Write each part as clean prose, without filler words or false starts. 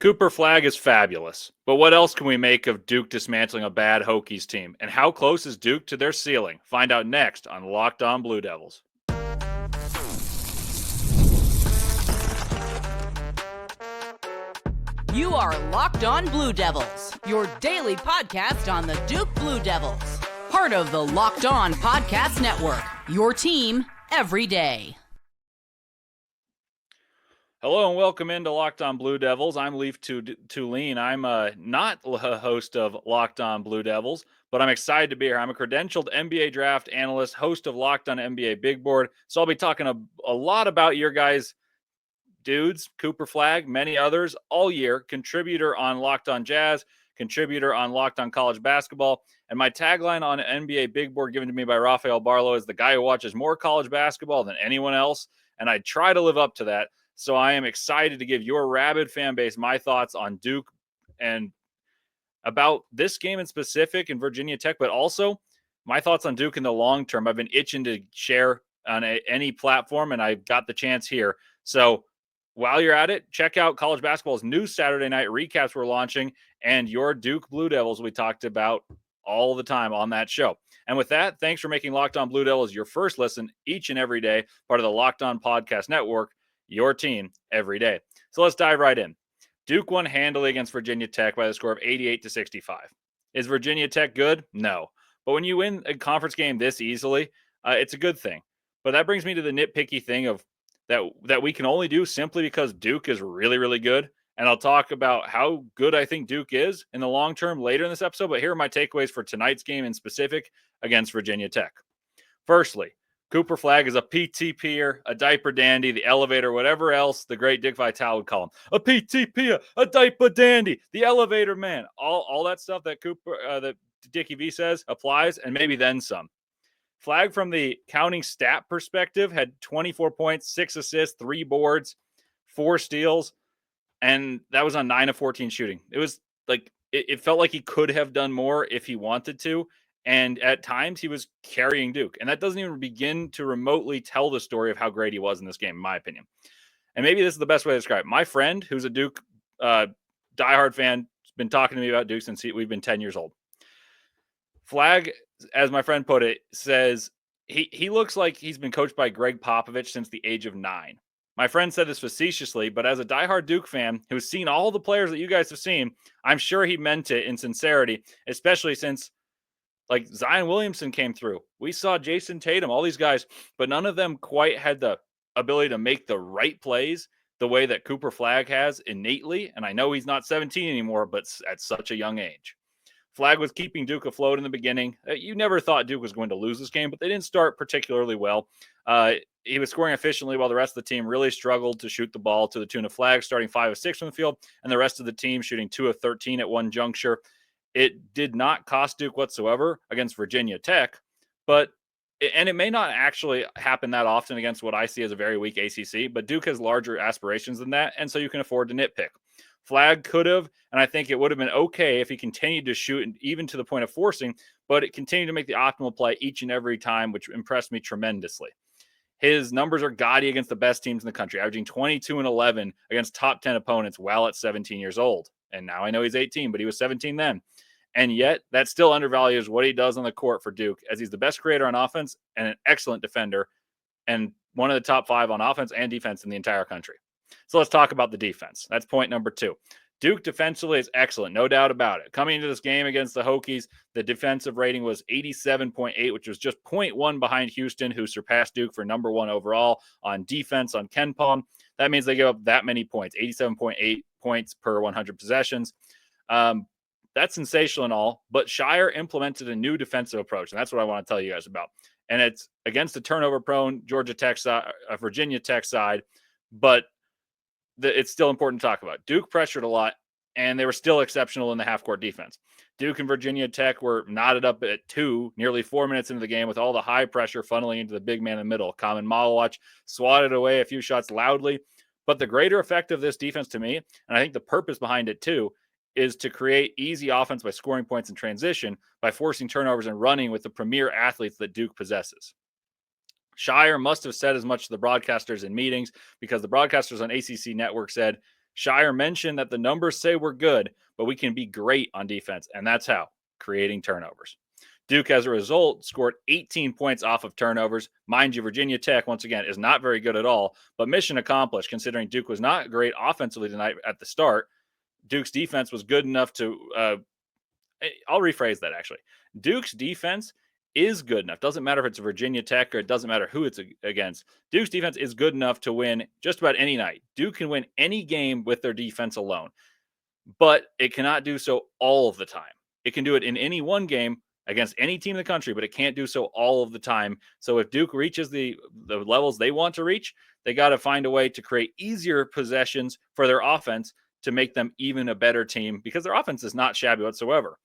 Cooper Flagg is fabulous, but what else can we make of Duke dismantling a bad Hokies team? And how close is Duke to their ceiling? Find out next on Locked On Blue Devils. You are Locked On Blue Devils, your daily podcast on the Duke Blue Devils. Part of the Locked On Podcast Network, your team every day. Hello and welcome into Locked On Blue Devils. I'm Leif Thulin. I'm not a host of Locked On Blue Devils, but I'm excited to be here. I'm a credentialed NBA draft analyst, host of Locked On NBA Big Board. So I'll be talking a lot about your guys' dudes, Cooper Flagg, many others all year. Contributor on Locked On Jazz, contributor on Locked On College Basketball. And my tagline on NBA Big Board given to me by Rafael Barlow is the guy who watches more college basketball than anyone else. And I try to live up to that. So I am excited to give your rabid fan base my thoughts on Duke and about this game in specific in Virginia Tech, but also my thoughts on Duke in the long term. I've been itching to share on any platform, and I got the chance here. So while you're at it, check out college basketball's new Saturday night recaps we're launching and your Duke Blue Devils we talked about all the time on that show. And with that, thanks for making Locked On Blue Devils your first listen each and every day, part of the Locked On Podcast Network, your team every day. So let's dive right in. Duke won handily against Virginia Tech by the score of 88-65. Is Virginia Tech good? No. But when you win a conference game this easily, it's a good thing. But that brings me to the nitpicky thing of that we can only do simply because Duke is really, really good. And I'll talk about how good I think Duke is in the long term later in this episode. But here are my takeaways for tonight's game in specific against Virginia Tech. Firstly, Cooper Flagg is a PTPer, a diaper dandy, the elevator, whatever else the great Dick Vitale would call him. A PTPer, a diaper dandy, the elevator man. All that stuff that that Dickie V says applies, and maybe then some. Flagg, from the counting stat perspective, had 24 points, 6 assists, 3 boards, 4 steals, and that was on 9 of 14 shooting. It was like it felt like he could have done more if he wanted to. And at times he was carrying Duke. And that doesn't even begin to remotely tell the story of how great he was in this game, in my opinion. And maybe this is the best way to describe it. My friend, who's a Duke diehard fan, has been talking to me about Duke since we've been 10 years old. Flagg, as my friend put it, says he looks like he's been coached by Greg Popovich since the age of 9. My friend said this facetiously, but as a diehard Duke fan who's seen all the players that you guys have seen, I'm sure he meant it in sincerity, especially since like Zion Williamson came through. We saw Jason Tatum, all these guys, but none of them quite had the ability to make the right plays the way that Cooper Flagg has innately. And I know he's not 17 anymore, but at such a young age. Flagg was keeping Duke afloat in the beginning. You never thought Duke was going to lose this game, but they didn't start particularly well. He was scoring efficiently while the rest of the team really struggled to shoot the ball, to the tune of Flagg starting 5 of 6 from the field, and the rest of the team shooting 2 of 13 at one juncture. It did not cost Duke whatsoever against Virginia Tech, and it may not actually happen that often against what I see as a very weak ACC, but Duke has larger aspirations than that, and so you can afford to nitpick. Flagg could have, and I think it would have been okay if he continued to shoot, even to the point of forcing, but it continued to make the optimal play each and every time, which impressed me tremendously. His numbers are gaudy against the best teams in the country, averaging 22 and 11 against top 10 opponents while at 17 years old. And now I know he's 18, but he was 17 then. And yet that still undervalues what he does on the court for Duke, as he's the best creator on offense and an excellent defender and one of the top 5 on offense and defense in the entire country. So let's talk about the defense. That's point number 2. Duke defensively is excellent, no doubt about it. Coming into this game against the Hokies, the defensive rating was 87.8, which was just 0.1 behind Houston, who surpassed Duke for number 1 overall on defense on KenPom. That means they give up that many points, 87.8 points per 100 possessions. That's sensational and all, but Shire implemented a new defensive approach, and that's what I want to tell you guys about. And it's against the turnover-prone Virginia Tech side, but it's still important to talk about. Duke pressured a lot, and they were still exceptional in the half-court defense. Duke and Virginia Tech were knotted up at 2, nearly 4 minutes into the game, with all the high pressure funneling into the big man in the middle. Common Malawach swatted away a few shots loudly, but the greater effect of this defense to me, and I think the purpose behind it too, is to create easy offense by scoring points in transition, by forcing turnovers and running with the premier athletes that Duke possesses. Shire must have said as much to the broadcasters in meetings, because the broadcasters on ACC Network said Shire mentioned that the numbers say we're good, but we can be great on defense, and that's how, creating turnovers. Duke, as a result, scored 18 points off of turnovers. Mind you, Virginia Tech, once again, is not very good at all, but mission accomplished considering Duke was not great offensively tonight at the start. Duke's defense was good enough to I'll rephrase that actually. Duke's defense is good enough. Doesn't matter if it's Virginia Tech or it doesn't matter who it's against. Duke's defense is good enough to win just about any night. Duke can win any game with their defense alone, but it cannot do so all of the time. It can do it in any one game against any team in the country, but it can't do so all of the time. So if Duke reaches the levels they want to reach, they got to find a way to create easier possessions for their offense to make them even a better team, because their offense is not shabby whatsoever.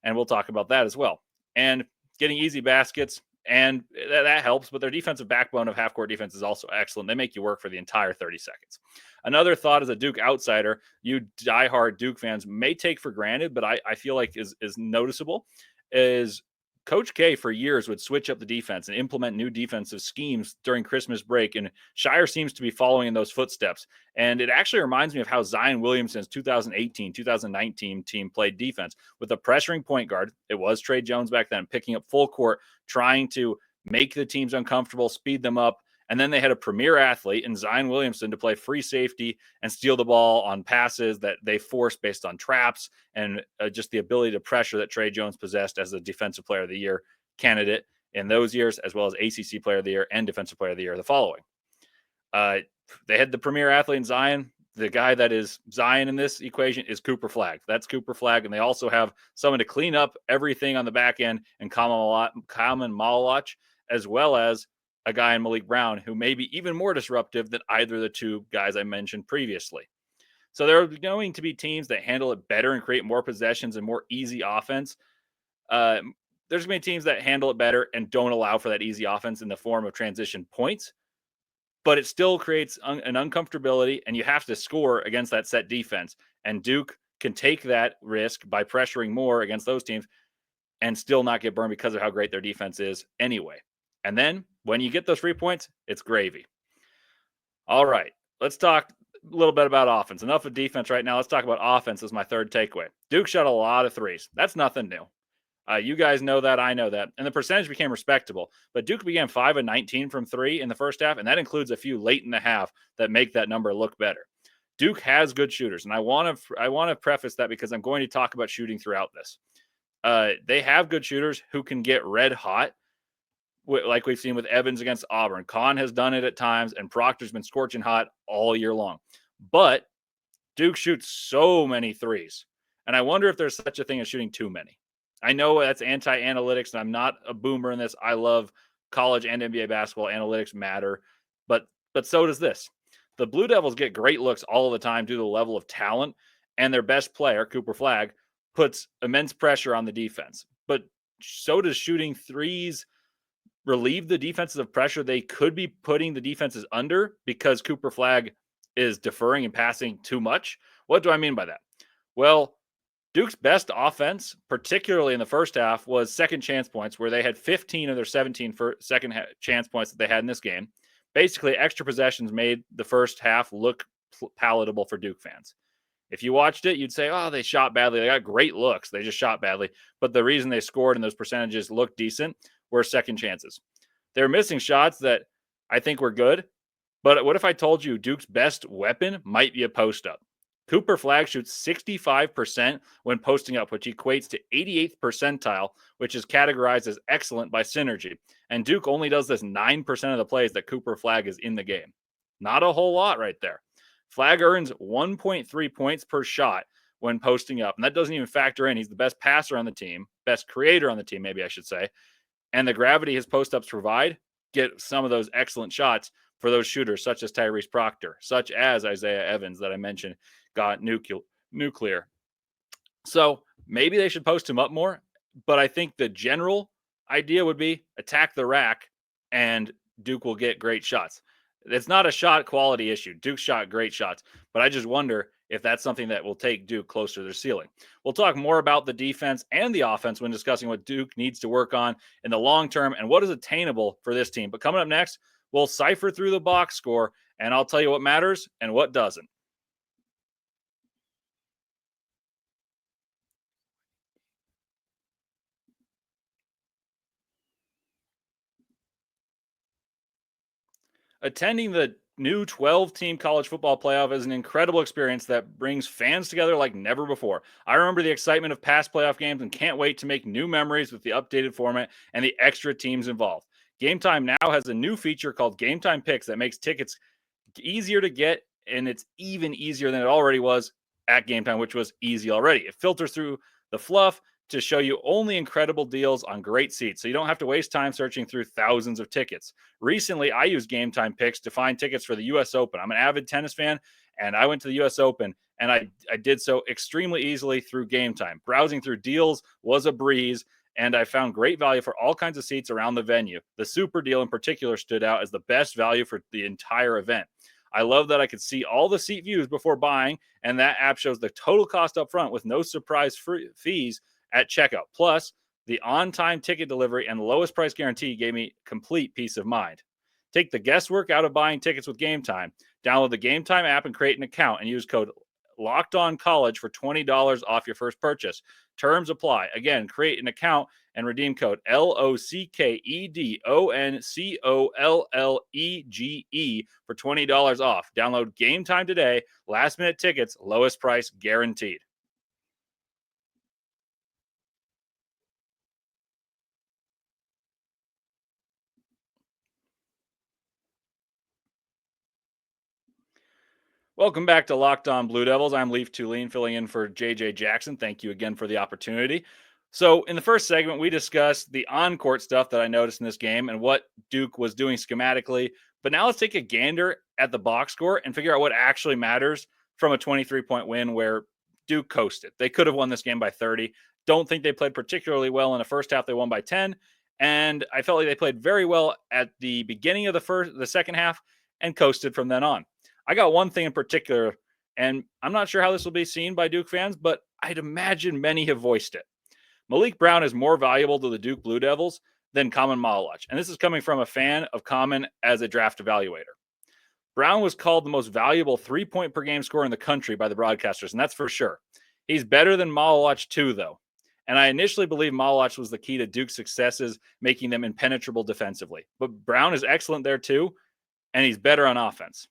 And we'll talk about that as well. And getting easy baskets, and that helps, but their defensive backbone of half-court defense is also excellent. They make you work for the entire 30 seconds. Another thought as a Duke outsider, you diehard Duke fans may take for granted, but I feel like is noticeable, is Coach K for years would switch up the defense and implement new defensive schemes during Christmas break, and Shire seems to be following in those footsteps. And it actually reminds me of how Zion Williamson's 2018, 2019 team played defense with a pressuring point guard. It was Trey Jones back then, picking up full court, trying to make the teams uncomfortable, speed them up. And then they had a premier athlete in Zion Williamson to play free safety and steal the ball on passes that they forced based on traps and just the ability to pressure that Trey Jones possessed as a Defensive Player of the Year candidate in those years, as well as ACC Player of the Year and Defensive Player of the Year the following. They had the premier athlete in Zion. The guy that is Zion in this equation is Cooper Flagg. That's Cooper Flagg. And they also have someone to clean up everything on the back end, and Kaman Malach, as well as a guy in Malik Brown who may be even more disruptive than either of the two guys I mentioned previously. So there are going to be teams that handle it better and create more possessions and more easy offense. There's going to be teams that handle it better and don't allow for that easy offense in the form of transition points, but it still creates an uncomfortability, and you have to score against that set defense. And Duke can take that risk by pressuring more against those teams and still not get burned because of how great their defense is anyway. And then when you get those 3 points, it's gravy. All right, let's talk a little bit about offense. Enough of defense right now. Let's talk about offense as my third takeaway. Duke shot a lot of threes. That's nothing new. You guys know that. I know that. And the percentage became respectable. But Duke began 5 of 19 from 3 in the first half, and that includes a few late in the half that make that number look better. Duke has good shooters, and I want to preface that because I'm going to talk about shooting throughout this. They have good shooters who can get red hot, like we've seen with Evans against Auburn. Kahn has done it at times, and Proctor's been scorching hot all year long. But Duke shoots so many threes, and I wonder if there's such a thing as shooting too many. I know that's anti-analytics, and I'm not a boomer in this. I love college and NBA basketball. Analytics matter, but so does this. The Blue Devils get great looks all the time due to the level of talent, and their best player, Cooper Flagg, puts immense pressure on the defense. But so does shooting threes relieve the defenses of pressure they could be putting the defenses under because Cooper Flagg is deferring and passing too much. What do I mean by that? Well, Duke's best offense, particularly in the first half, was second chance points, where they had 15 of their 17 second chance points that they had in this game. Basically, extra possessions made the first half look palatable for Duke fans. If you watched it, you'd say, oh, they shot badly. They got great looks. They just shot badly. But the reason they scored and those percentages looked decent were second chances. They were missing shots that I think were good. But what if I told you Duke's best weapon might be a post-up? Cooper Flagg shoots 65% when posting up, which equates to 88th percentile, which is categorized as excellent by Synergy. And Duke only does this 9% of the plays that Cooper Flagg is in the game. Not a whole lot right there. Flagg earns 1.3 points per shot when posting up. And that doesn't even factor in. He's the best passer on the team, best creator on the team, maybe I should say. And the gravity his post-ups provide get some of those excellent shots for those shooters, such as Tyrese Proctor, such as Isaiah Evans that I mentioned got nuclear. So maybe they should post him up more. But I think the general idea would be attack the rack and Duke will get great shots. It's not a shot quality issue. Duke shot great shots, but I just wonder if that's something that will take Duke closer to their ceiling. We'll talk more about the defense and the offense when discussing what Duke needs to work on in the long term and what is attainable for this team. But coming up next, we'll cipher through the box score, and I'll tell you what matters and what doesn't. Attending the new 12-team college football playoff is an incredible experience that brings fans together like never before. I remember the excitement of past playoff games and can't wait to make new memories with the updated format and the extra teams involved. Game Time now has a new feature called Game Time Picks that makes tickets easier to get, and it's even easier than it already was at Game Time, which was easy already. It filters through the fluff to show you only incredible deals on great seats, so you don't have to waste time searching through thousands of tickets. Recently, I used Game Time Picks to find tickets for the U.S. Open. I'm an avid tennis fan, and I went to the U.S. Open, and I did so extremely easily through Game Time. Browsing through deals was a breeze, and I found great value for all kinds of seats around the venue. The Super Deal in particular stood out as the best value for the entire event. I love that I could see all the seat views before buying, and that app shows the total cost up front with no surprise fees at checkout. Plus, the on-time ticket delivery and lowest price guarantee gave me complete peace of mind. Take the guesswork out of buying tickets with Game Time. Download the Game Time app and create an account and use code Locked On College for $20 off your first purchase. Terms apply. Again, create an account and redeem code LOCKEDONCOLLEGE for $20 off. Download Game Time today. Last minute tickets, lowest price guaranteed. Welcome back to Locked On Blue Devils. I'm Leif Thulin, filling in for JJ Jackson. Thank you again for the opportunity. So, in the first segment, we discussed the on-court stuff that I noticed in this game and what Duke was doing schematically. But now let's take a gander at the box score and figure out what actually matters from a 23-point win where Duke coasted. They could have won this game by 30. Don't think they played particularly well in the first half. They won by 10. And I felt like they played very well at the beginning of the second half and coasted from then on. I got one thing in particular, and I'm not sure how this will be seen by Duke fans, but I'd imagine many have voiced it. Malik Brown is more valuable to the Duke Blue Devils than Kaman Malawach, and this is coming from a fan of Kaman as a draft evaluator. Brown was called the most valuable 3-point per game scorer in the country by the broadcasters, and that's for sure. He's better than Malawach too, though. And I initially believed Malawach was the key to Duke's successes, making them impenetrable defensively. But Brown is excellent there too, and he's better on offense.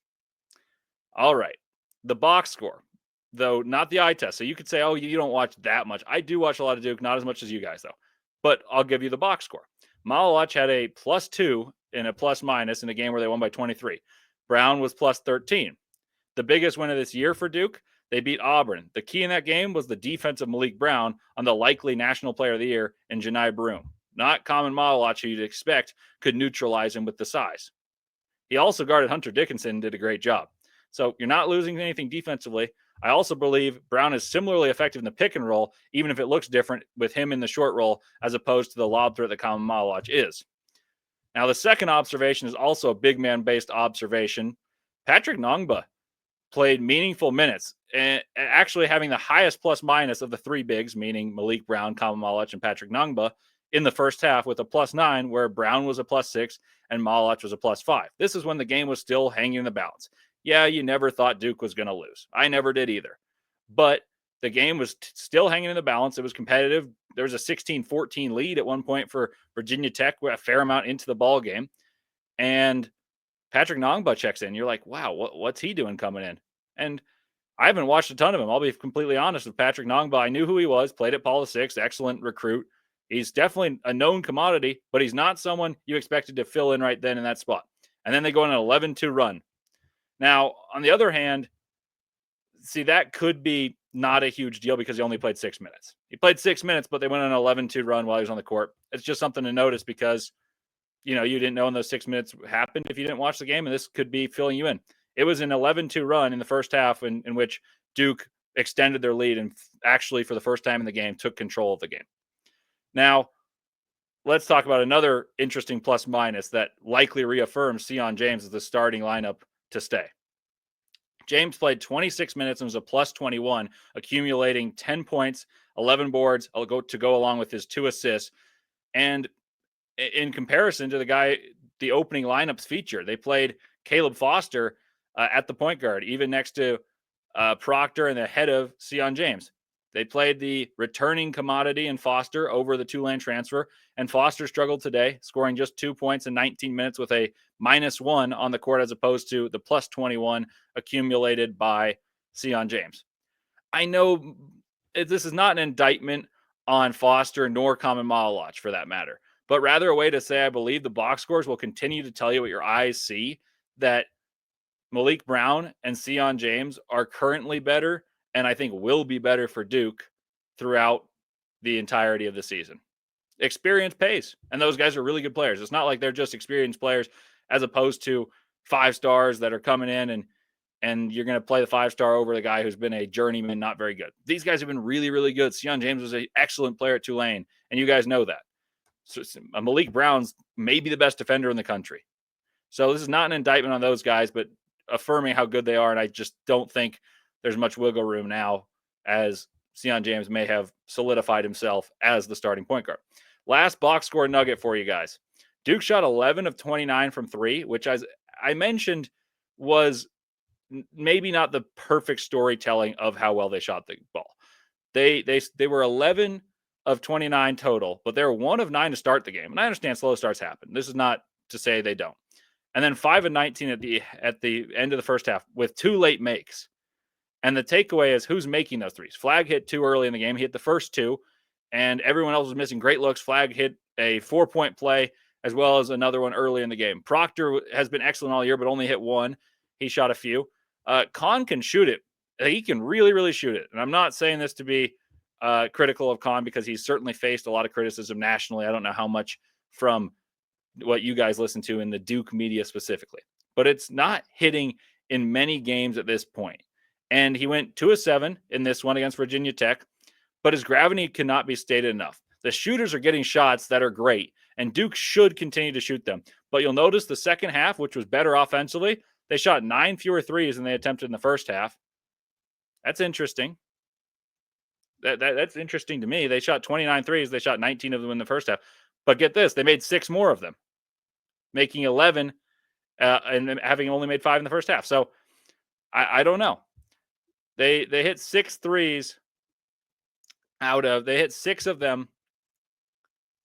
All right. The box score, though not the eye test. So you could say, oh, you don't watch that much. I do watch a lot of Duke, not as much as you guys, though. But I'll give you the box score. Malawach had a +2 and a ± in a game where they won by 23. Brown was +13. The biggest win of this year for Duke, they beat Auburn. The key in that game was the defense of Malik Brown on the likely National Player of the Year in Janai Broom. Not Kaman Malawach, who you'd expect could neutralize him with the size. He also guarded Hunter Dickinson and did a great job. So you're not losing anything defensively. I also believe Brown is similarly effective in the pick and roll, even if it looks different with him in the short roll as opposed to the lob threat that Kaman Malawach is. Now, the second observation is also a big man-based observation. Patrick Nongba played meaningful minutes, and actually having the highest ± of the three bigs, meaning Malik Brown, Kaman Malawach, and Patrick Nongba, in the first half with a +9, where Brown was a +6 and Malawach was a +5. This is when the game was still hanging in the balance. Yeah, you never thought Duke was going to lose. I never did either. But the game was still hanging in the balance. It was competitive. There was a 16-14 lead at one point for Virginia Tech, with a fair amount into the ball game. And Patrick Nongba checks in. You're like, wow, what's he doing coming in? And I haven't watched a ton of him. I'll be completely honest with Patrick Nongba. I knew who he was, played at Paula 6, excellent recruit. He's definitely a known commodity, but he's not someone you expected to fill in right then in that spot. And then they go on an 11-2 run. Now, on the other hand, see, that could be not a huge deal because he only played 6 minutes. He played 6 minutes, but they went on an 11-2 run while he was on the court. It's just something to notice because, you didn't know when those 6 minutes happened if you didn't watch the game, and this could be filling you in. It was an 11-2 run in the first half in which Duke extended their lead and actually, for the first time in the game, took control of the game. Now, let's talk about another interesting ± that likely reaffirms Sion James as the starting lineup to stay. James played 26 minutes and was a +21, accumulating 10 points, 11 boards to go along with his 2 assists. And in comparison to the opening lineups feature, they played Caleb Foster at the point guard, even next to Proctor and the head of Sion James. They played the returning commodity in Foster over the Tulane transfer, and Foster struggled today, scoring just 2 points in 19 minutes with a -1 on the court as opposed to the plus 21 accumulated by Sion James. I know this is not an indictment on Foster nor Common Malach for that matter, but rather a way to say I believe the box scores will continue to tell you what your eyes see, that Malik Brown and Sion James are currently better and I think will be better for Duke throughout the entirety of the season. Experience pays, and those guys are really good players. It's not like they're just experienced players as opposed to 5 stars that are coming in and you're going to play the 5-star over the guy who's been a journeyman, not very good. These guys have been really, really good. Sion James was an excellent player at Tulane, and you guys know that. So Malik Brown's maybe the best defender in the country. So this is not an indictment on those guys, but affirming how good they are. And I just don't think there's much wiggle room now, as Sion James may have solidified himself as the starting point guard. Last box score nugget for you guys. Duke shot 11 of 29 from 3, which, as I mentioned, was maybe not the perfect storytelling of how well they shot the ball. They were 11 of 29 total, but they were 1 of 9 to start the game. And I understand slow starts happen. This is not to say they don't. And then 5 of 19 at the end of the first half with 2 late makes. And the takeaway is who's making those threes. Flag hit 2 early in the game. He hit the first 2, and everyone else was missing great looks. Flag hit a 4-point play as well as another one early in the game. Proctor has been excellent all year, but only hit 1. He shot a few. Kahn can shoot it. He can really, really shoot it. And I'm not saying this to be critical of Kahn because he's certainly faced a lot of criticism nationally. I don't know how much from what you guys listen to in the Duke media specifically, but it's not hitting in many games at this point. And he went 2 of 7 in this one against Virginia Tech, but his gravity cannot be stated enough. The shooters are getting shots that are great, and Duke should continue to shoot them. But you'll notice the second half, which was better offensively, they shot 9 fewer threes than they attempted in the first half. That's interesting. That's interesting to me. They shot 29 threes. They shot 19 of them in the first half. But get this, they made 6 more of them, making 11 and having only made 5 in the first half. So I don't know. They hit 6 threes they hit 6 of them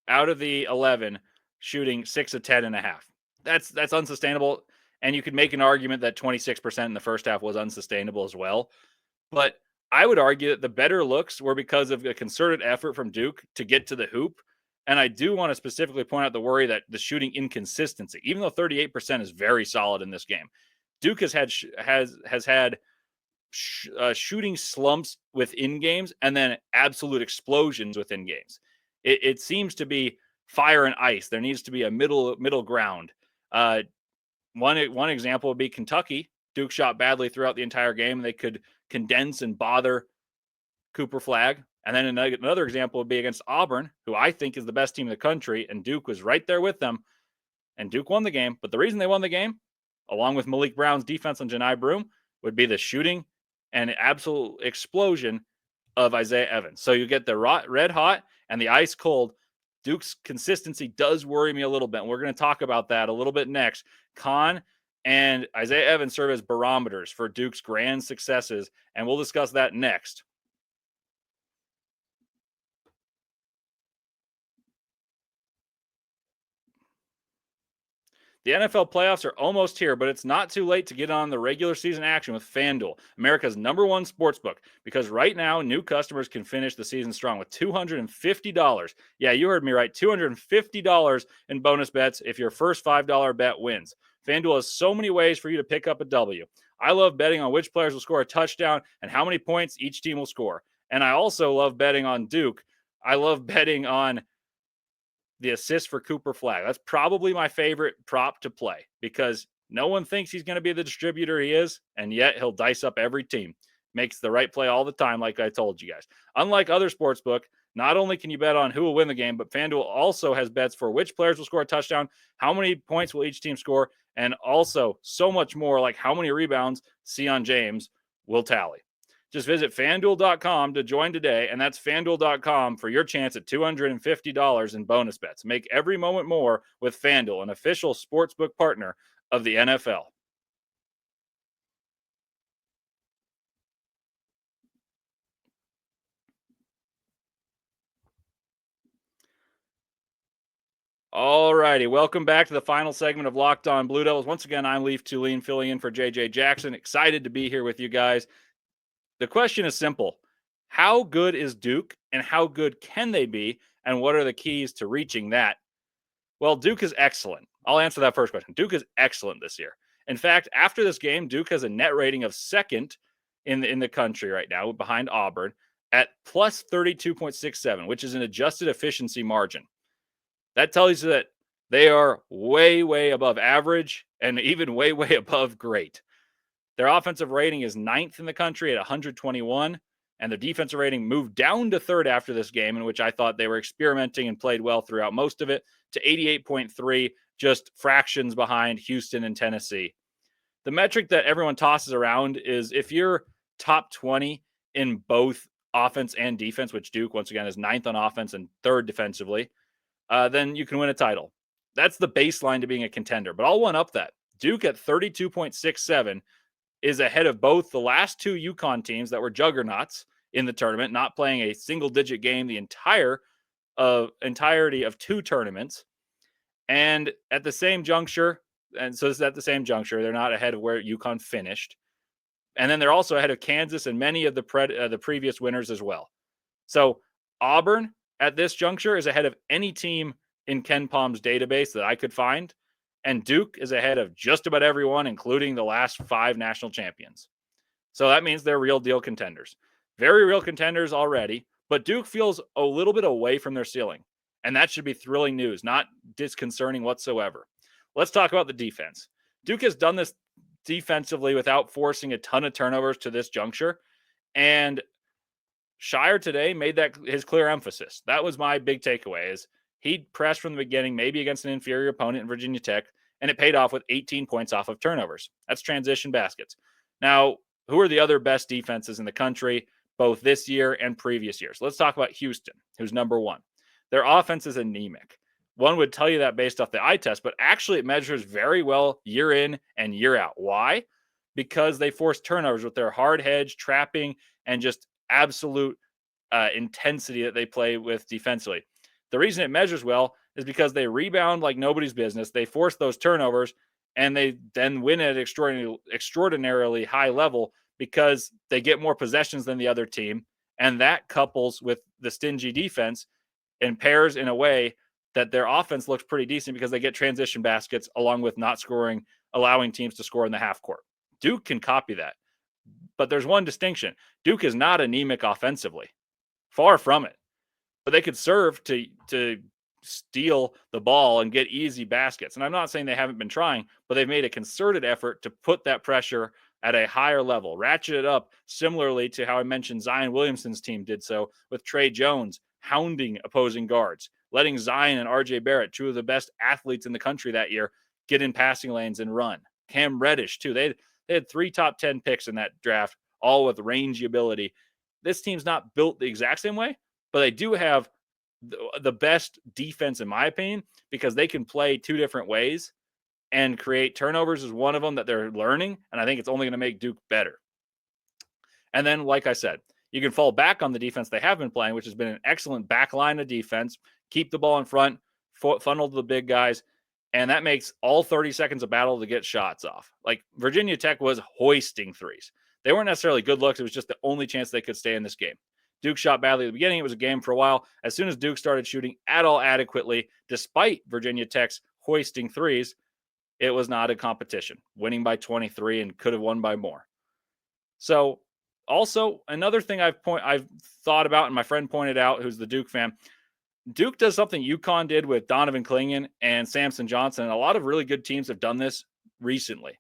out of the 11, shooting 6 of 10 and a half. That's unsustainable. And you could make an argument that 26% in the first half was unsustainable as well. But I would argue that the better looks were because of a concerted effort from Duke to get to the hoop. And I do want to specifically point out the worry that the shooting inconsistency, even though 38% is very solid in this game, Duke has had shooting slumps within games and then absolute explosions within games. It seems to be fire and ice. There needs to be a middle ground. One example would be Kentucky. Duke shot badly throughout the entire game. They could condense and bother Cooper Flag. And then another example would be against Auburn, who I think is the best team in the country, and Duke was right there with them. And Duke won the game. But the reason they won the game, along with Malik Brown's defense on Janai Broom, would be the shooting and absolute explosion of Isaiah Evans. So you get the red hot and the ice cold. Duke's consistency does worry me a little bit. And we're going to talk about that a little bit next. Kahn and Isaiah Evans serve as barometers for Duke's grand successes, and we'll discuss that next. The NFL playoffs are almost here, but it's not too late to get on the regular season action with FanDuel, America's #1 sportsbook, because right now, new customers can finish the season strong with $250. Yeah, you heard me right, $250 in bonus bets if your first $5 bet wins. FanDuel has so many ways for you to pick up a W. I love betting on which players will score a touchdown and how many points each team will score. And I also love betting on Duke. I love betting on the assist for Cooper Flag. That's probably my favorite prop to play because no one thinks he's going to be the distributor he is, and yet he'll dice up every team. Makes the right play all the time, like I told you guys. Unlike other sportsbook, not only can you bet on who will win the game, but FanDuel also has bets for which players will score a touchdown, how many points will each team score, and also so much more, like how many rebounds Sion James will tally. Just visit FanDuel.com to join today, and that's FanDuel.com for your chance at $250 in bonus bets. Make every moment more with FanDuel, an official sportsbook partner of the NFL. All righty. Welcome back to the final segment of Locked On Blue Devils. Once again, I'm Leif Thulin, filling in for JJ Jackson. Excited to be here with you guys. The question is simple. How good is Duke, and how good can they be, and what are the keys to reaching that? Well, Duke is excellent. I'll answer that first question. Duke is excellent this year. In fact, after this game, Duke has a net rating of second in the country right now, behind Auburn, at plus 32.67, which is an adjusted efficiency margin. That tells you that they are way, way above average and even way, way above great. Their offensive rating is ninth in the country at 121, and their defensive rating moved down to third after this game, in which I thought they were experimenting and played well throughout most of it, to 88.3, just fractions behind Houston and Tennessee. The metric that everyone tosses around is if you're top 20 in both offense and defense, which Duke, once again, is ninth on offense and third defensively, then you can win a title. That's the baseline to being a contender. But I'll one up that. Duke at 32.67 is ahead of both the last two UConn teams that were juggernauts in the tournament, not playing a single-digit game the entirety of two tournaments. And at the same juncture, and so this is at the same juncture, they're not ahead of where UConn finished. And then they're also ahead of Kansas and many of the previous winners as well. So Auburn at this juncture is ahead of any team in Ken Palm's database that I could find. And Duke is ahead of just about everyone, including the last 5 national champions. So that means they're real deal contenders. Very real contenders already, but Duke feels a little bit away from their ceiling. And that should be thrilling news, not disconcerting whatsoever. Let's talk about the defense. Duke has done this defensively without forcing a ton of turnovers to this juncture. And Shire today made that his clear emphasis. That was my big takeaway is he pressed from the beginning, maybe against an inferior opponent in Virginia Tech, and it paid off with 18 points off of turnovers. That's transition baskets. Now, who are the other best defenses in the country, both this year and previous years? Let's talk about Houston, who's number one. Their offense is anemic. One would tell you that based off the eye test, but actually it measures very well year in and year out. Why? Because they force turnovers with their hard hedge, trapping, and just absolute intensity that they play with defensively. The reason it measures well is because they rebound like nobody's business. They force those turnovers, and they then win at an extraordinarily high level because they get more possessions than the other team. And that couples with the stingy defense and pairs in a way that their offense looks pretty decent because they get transition baskets along with not scoring, allowing teams to score in the half court. Duke can copy that. But there's one distinction. Duke is not anemic offensively. Far from it. But they could serve to steal the ball and get easy baskets. And I'm not saying they haven't been trying, but they've made a concerted effort to put that pressure at a higher level, ratchet it up similarly to how I mentioned Zion Williamson's team did so with Trey Jones hounding opposing guards, letting Zion and RJ Barrett, two of the best athletes in the country that year, get in passing lanes and run. Cam Reddish, too. They had 3 top 10 picks in that draft, all with rangy ability. This team's not built the exact same way, but they do have the best defense, in my opinion, because they can play 2 different ways, and create turnovers is one of them that they're learning, and I think it's only going to make Duke better. And then, like I said, you can fall back on the defense they have been playing, which has been an excellent back line of defense, keep the ball in front, funnel to the big guys, and that makes all 30 seconds of battle to get shots off. Like Virginia Tech was hoisting threes. They weren't necessarily good looks. It was just the only chance they could stay in this game. Duke shot badly at the beginning. It was a game for a while. As soon as Duke started shooting at all adequately, despite Virginia Tech's hoisting threes, it was not a competition, winning by 23 and could have won by more. So also another thing I've thought about, and my friend pointed out, who's the Duke fan, Duke does something UConn did with Donovan Clingan and Samson Johnson. And a lot of really good teams have done this recently.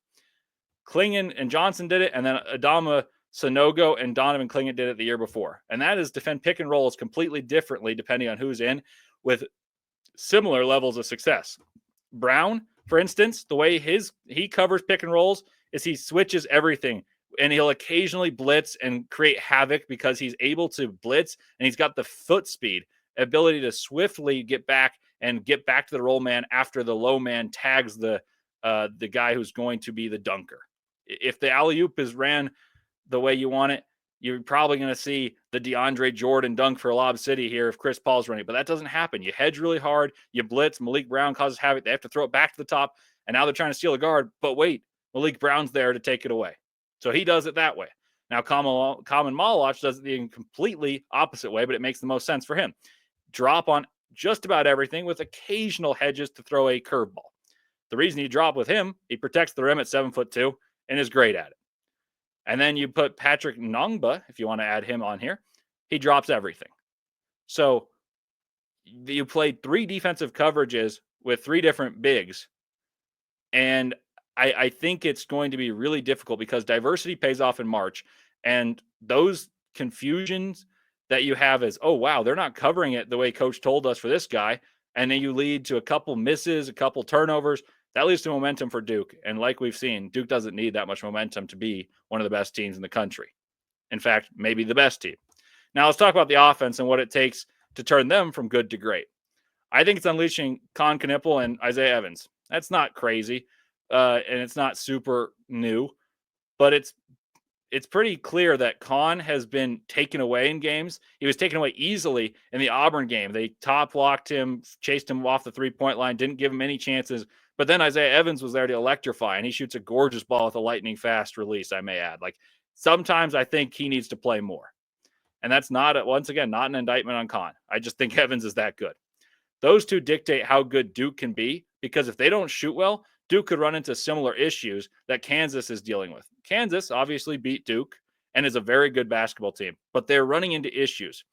Clingan and Johnson did it, and then Adama Sanogo and Donovan Clingan did it the year before. And that is defend pick and rolls completely differently depending on who's in, with similar levels of success. Brown, for instance, the way he covers pick and rolls is he switches everything, and he'll occasionally blitz and create havoc because he's able to blitz, and he's got the foot speed, ability to swiftly get back to the roll man after the low man tags the guy who's going to be the dunker. If the alley-oop is ran the way you want it, you're probably going to see the DeAndre Jordan dunk for Lob City here if Chris Paul's running, but that doesn't happen. You hedge really hard, you blitz, Malik Brown causes havoc. They have to throw it back to the top, and now they're trying to steal a guard, but wait, Malik Brown's there to take it away. So he does it that way. Now, Common Malach does it the completely opposite way, but it makes the most sense for him. Drop on just about everything with occasional hedges to throw a curveball. The reason you drop with him, he protects the rim at 7'2" and is great at it. And then you put Patrick Nongba, if you want to add him on here, he drops everything. So you played 3 defensive coverages with 3 different bigs. And I think it's going to be really difficult because diversity pays off in March. And those confusions that you have is, oh, wow, they're not covering it the way coach told us for this guy. And then you lead to a couple misses, a couple turnovers. That leads to momentum for Duke. And like we've seen, Duke doesn't need that much momentum to be one of the best teams in the country. In fact, maybe the best team. Now let's talk about the offense and what it takes to turn them from good to great. I think it's unleashing Con Knippel and Isaiah Evans. That's not crazy, and it's not super new, but it's pretty clear that Con has been taken away in games. He was taken away easily in the Auburn game. They top locked him, chased him off the 3-point line, didn't give him any chances. But then Isaiah Evans was there to electrify, and he shoots a gorgeous ball with a lightning fast release, I may add. Like, sometimes I think he needs to play more. And that's not, once again, not an indictment on Con. I just think Evans is that good. Those two dictate how good Duke can be, because if they don't shoot well, Duke could run into similar issues that Kansas is dealing with. Kansas obviously beat Duke and is a very good basketball team, but they're running into issues.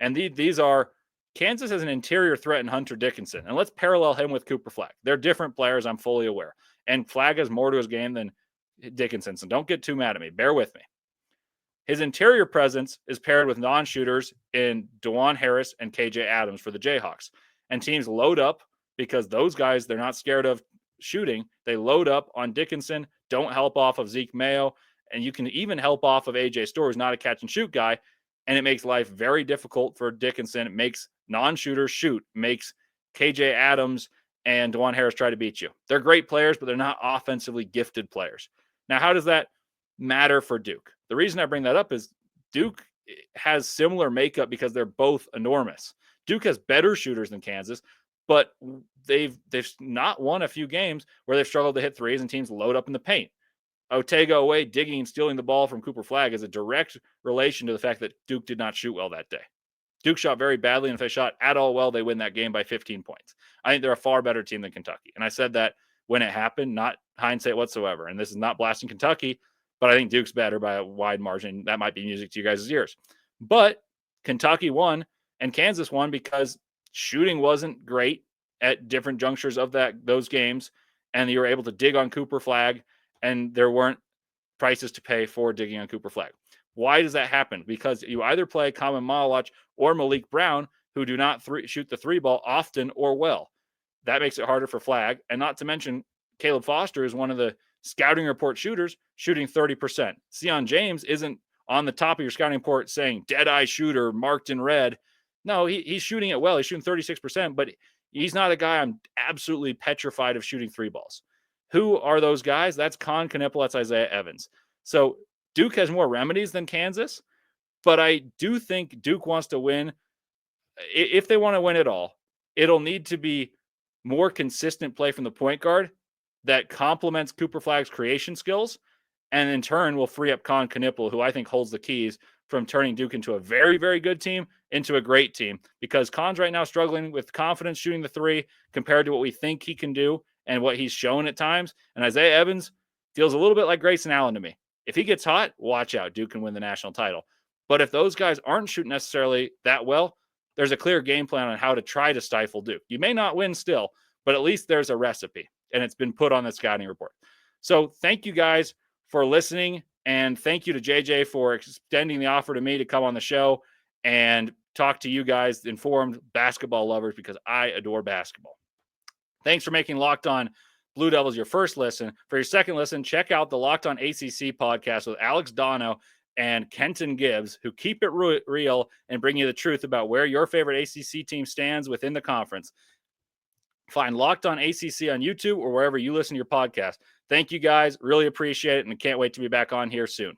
And these are, Kansas has an interior threat in Hunter Dickinson. And let's parallel him with Cooper Flagg. They're different players, I'm fully aware. And Flagg has more to his game than Dickinson, so don't get too mad at me. Bear with me. His interior presence is paired with non-shooters in DeJuan Harris and KJ Adams for the Jayhawks. And teams load up because those guys, they're not scared of shooting. They load up on Dickinson, don't help off of Zeke Mayo, and you can even help off of AJ Storr, who's not a catch and shoot guy, and it makes life very difficult for Dickinson. It makes non-shooters shoot, makes KJ Adams and DeJuan Harris try to beat you. They're great players, but they're not offensively gifted players. Now, how does that matter for Duke? The reason I bring that up is Duke has similar makeup because they're both enormous. Duke has better shooters than Kansas, but they've not won a few games where they've struggled to hit threes and teams load up in the paint. Otega away, digging and stealing the ball from Cooper Flagg is a direct relation to the fact that Duke did not shoot well that day. Duke shot very badly, and if they shot at all well, they win that game by 15 points. I think they're a far better team than Kentucky. And I said that when it happened, not hindsight whatsoever. And this is not blasting Kentucky, but I think Duke's better by a wide margin. That might be music to you guys' ears. But Kentucky won and Kansas won because shooting wasn't great at different junctures of those games, and you were able to dig on Cooper Flagg, and there weren't prices to pay for digging on Cooper Flagg. Why does that happen? Because you either play Common Malach or Malik Brown, who do not shoot the 3 ball often or well. That makes it harder for Flagg, and not to mention Caleb Foster is one of the scouting report shooters, shooting 30%. Sion James isn't on the top of your scouting report saying dead-eye shooter marked in red. No, he's shooting it well. He's shooting 36%, but he's not a guy I'm absolutely petrified of shooting 3 balls. Who are those guys? That's Con Knippel, that's Isaiah Evans. So Duke has more remedies than Kansas, but I do think Duke wants to win. If they want to win at all, it'll need to be more consistent play from the point guard that complements Cooper Flagg's creation skills, and in turn will free up Con Knippel, who I think holds the keys from turning Duke into a very, very good team into a great team, because Con's right now struggling with confidence shooting the 3 compared to what we think he can do and what he's shown at times. And Isaiah Evans feels a little bit like Grayson Allen to me. If he gets hot, watch out. Duke can win the national title. But if those guys aren't shooting necessarily that well, there's a clear game plan on how to try to stifle Duke. You may not win still, but at least there's a recipe, and it's been put on the scouting report. So thank you guys for listening, and thank you to JJ for extending the offer to me to come on the show and talk to you guys, informed basketball lovers, because I adore basketball. Thanks for making Locked On Blue Devils your first listen. For your second listen, check out the Locked On ACC podcast with Alex Dono and Kenton Gibbs, who keep it real and bring you the truth about where your favorite ACC team stands within the conference. Find Locked On ACC on YouTube or wherever you listen to your podcast. Thank you guys. Really appreciate it, and can't wait to be back on here soon.